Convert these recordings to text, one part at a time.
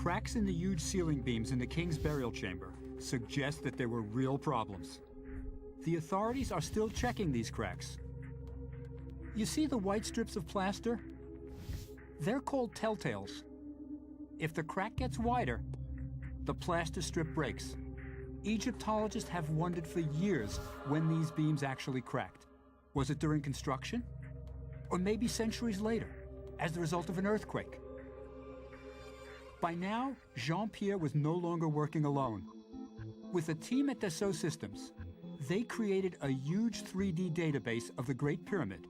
cracks in the huge ceiling beams in the king's burial chamber suggest that there were real problems. The authorities are still checking these cracks. You see the white strips of plaster? They're called telltales. If the crack gets wider, the plaster strip breaks. Egyptologists have wondered for years when these beams actually cracked. Was it during construction? Or maybe centuries later, as the result of an earthquake? By now, Jean-Pierre was no longer working alone. With a team at Dassault Systems, they created a huge 3D database of the Great Pyramid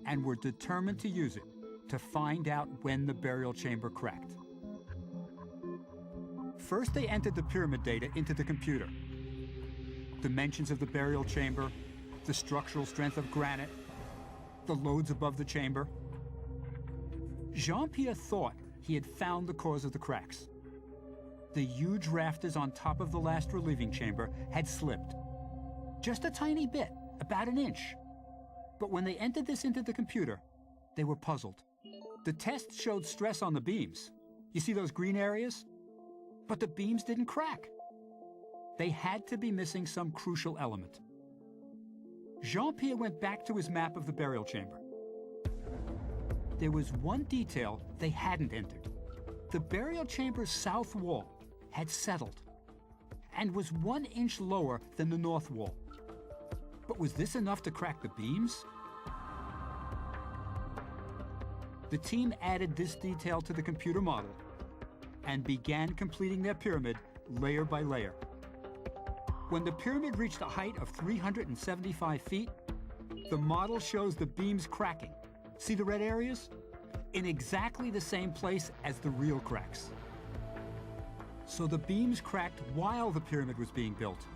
and were determined to use it to find out when the burial chamber cracked. First, they entered the pyramid data into the computer. Dimensions of the burial chamber, the structural strength of granite, the loads above the chamber. Jean-Pierre thought he had found the cause of the cracks. The huge rafters on top of the last relieving chamber had slipped. Just a tiny bit, about an inch. But when they entered this into the computer, they were puzzled. The test showed stress on the beams. You see those green areas? But the beams didn't crack. They had to be missing some crucial element. Jean-Pierre went back to his map of the burial chamber. There was one detail they hadn't entered. The burial chamber's south wall had settled and was 1 inch lower than the north wall. But was this enough to crack the beams? The team added this detail to the computer model and began completing their pyramid layer by layer. When the pyramid reached a height of 375 feet, the model shows the beams cracking. See the red areas? In exactly the same place as the real cracks. So the beams cracked while the pyramid was being built,